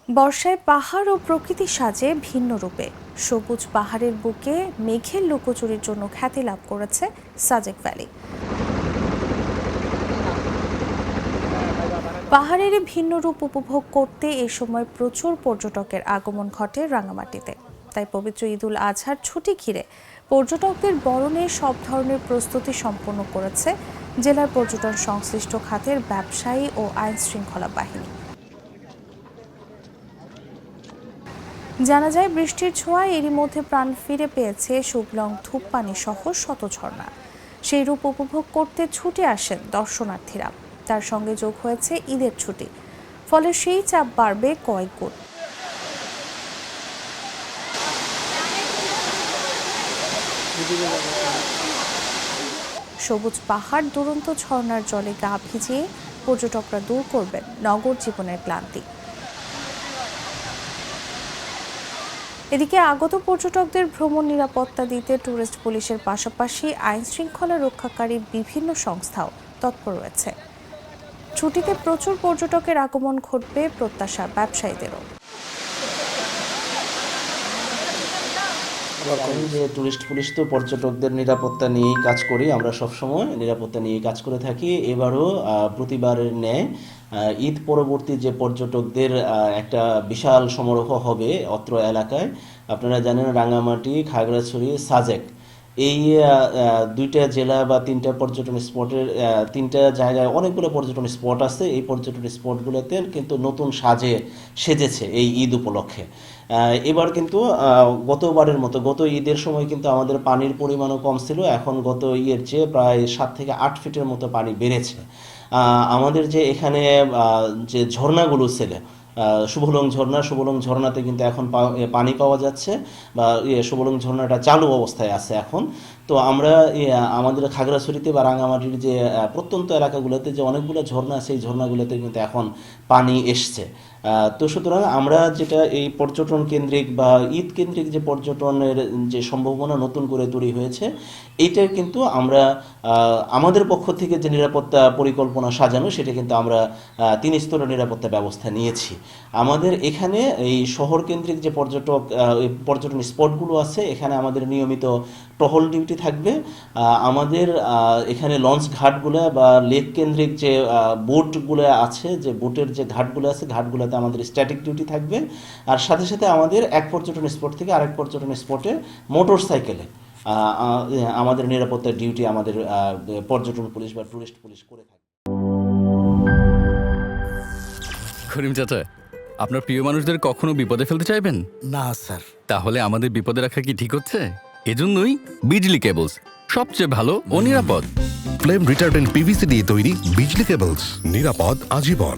বর্ষায় পাহাড় ও প্রকৃতি সাজে ভিন্ন রূপে। সবুজ পাহাড়ের বুকে মেঘের লুকোচুরির জন্য খ্যাতি লাভ করেছে সাজেক ভ্যালি। পাহাড়ের এই ভিন্ন রূপ উপভোগ করতে এ সময় প্রচুর পর্যটকের আগমন ঘটে রাঙামাটিতে। তাই পবিত্র ঈদুল আজহার ছুটি ঘিরে পর্যটকদের বরণে সব ধরনের প্রস্তুতি সম্পন্ন করেছে জেলার পর্যটন সংশ্লিষ্ট খাতের ব্যবসায়ী ও আইন শৃঙ্খলা বাহিনী। জানা যায়, বৃষ্টির ছোঁয়ায় এরই মধ্যে প্রাণ ফিরে পেয়েছে শুভলং ধূপপানি সহ শত ঝর্ণা। সেই রূপ উপভোগ করতে ছুটে আসেন দর্শনার্থীরা। তার সঙ্গে যোগ হয়েছে ঈদের ছুটি, ফলে সেই চাপ বাড়বে কয়েক গুণ। সবুজ পাহাড়, দুরন্ত ঝর্ণার জলে গা ভিজিয়ে পর্যটকরা দূর করবেন নগর জীবনের ক্লান্তি। এদিকে আগত পর্যটকদের ভ্রমণ নিরাপত্তা দিতে ট্যুরিস্ট পুলিশের পাশাপাশি আইন শৃঙ্খলা রক্ষাকারী বিভিন্ন সংস্থাও তৎপর রয়েছে। ছুটিতে প্রচুর পর্যটকের আগমন ঘটবে প্রত্যাশা ব্যবসায়ীদেরও। যে টুরিস্ট পুলিশ তো পর্যটকদের নিরাপত্তা নিয়েই কাজ করি, আমরা সবসময় নিরাপত্তা নিয়ে কাজ করে থাকি। এবারও প্রতিবারের ন্যায় ঈদ পরবর্তী যে পর্যটকদের একটা বিশাল সমারোহ হবে অত্র এলাকায়। আপনারা জানেন রাঙামাটি, খাগড়াছড়ি, সাজেক এই দুইটা জেলা বা তিনটা পর্যটন স্পটের তিনটা জায়গায় অনেকগুলো পর্যটন স্পট আছে। এই পর্যটন স্পটগুলোতে কিন্তু নতুন সেজেছে এই ঈদ উপলক্ষে। এবার কিন্তু গতবারের মতো গত ঈদের সময় কিন্তু আমাদের পানির পরিমাণও কম ছিল। এখন গত ইয়ের চেয়ে প্রায় 7 থেকে 8 ফিটের মতো পানি বেড়েছে। আমাদের যে এখানে যে ঝর্ণাগুলো ছিল, শুভলং ঝর্ণাতে কিন্তু এখন পানি পাওয়া যাচ্ছে, বা শুভলং ঝর্ণাটা চালু অবস্থায় আছে এখন। তো আমরা আমাদের খাগড়াছড়িতে বা রাঙামাটির যে প্রত্যন্ত এলাকাগুলোতে যে অনেকগুলো ঝর্ণা আছে, এই ঝর্ণাগুলোতে কিন্তু এখন পানি এসছে। তো সুতরাং আমরা যেটা এই পর্যটন কেন্দ্রিক বা ঈদ কেন্দ্রিক যে পর্যটনের যে সম্ভাবনা নতুন করে তৈরি হয়েছে, এইটার কিন্তু আমরা আমাদের পক্ষ থেকে যে নিরাপত্তা পরিকল্পনা সাজানো, সেটা কিন্তু আমরা 3 স্তরের নিরাপত্তা ব্যবস্থা নিয়েছি। আমাদের এখানে এই শহর কেন্দ্রিক যে পর্যটন স্পটগুলো আছে, এখানে আমাদের নিয়মিত টহল ডিউটি থাকবে। আমাদের এখানে লঞ্চ ঘাটগুলো বা লেক কেন্দ্রিক যে বোটগুলো আছে, যে বোটের যে ঘাটগুলো আছে, ঘাটগুলোতে আমাদের স্ট্যাটিক ডিউটি থাকবে। আর সাথে সাথে আমাদের এক পর্যটন স্পট থেকে আরেক পর্যটন স্পটে মোটর সাইকেলে আমাদের নিরাপত্তার ডিউটি আমাদের পর্যটন পুলিশ বা টুরিস্ট পুলিশ করে থাকে। করিম চাচা, আপনার প্রিয় মানুষদের কখনো বিপদে ফেলতে চাইবেন না স্যার। তাহলে আমাদের বিপদে রাখা কি ঠিক হচ্ছে? এজন্যই বিজলি কেবলস সবচেয়ে ভালো ও নিরাপদ। ফ্লেম রিটার্ডেন্ট পিভিসি দিয়ে তৈরি বিজলি কেবলস, নিরাপদ আজীবন।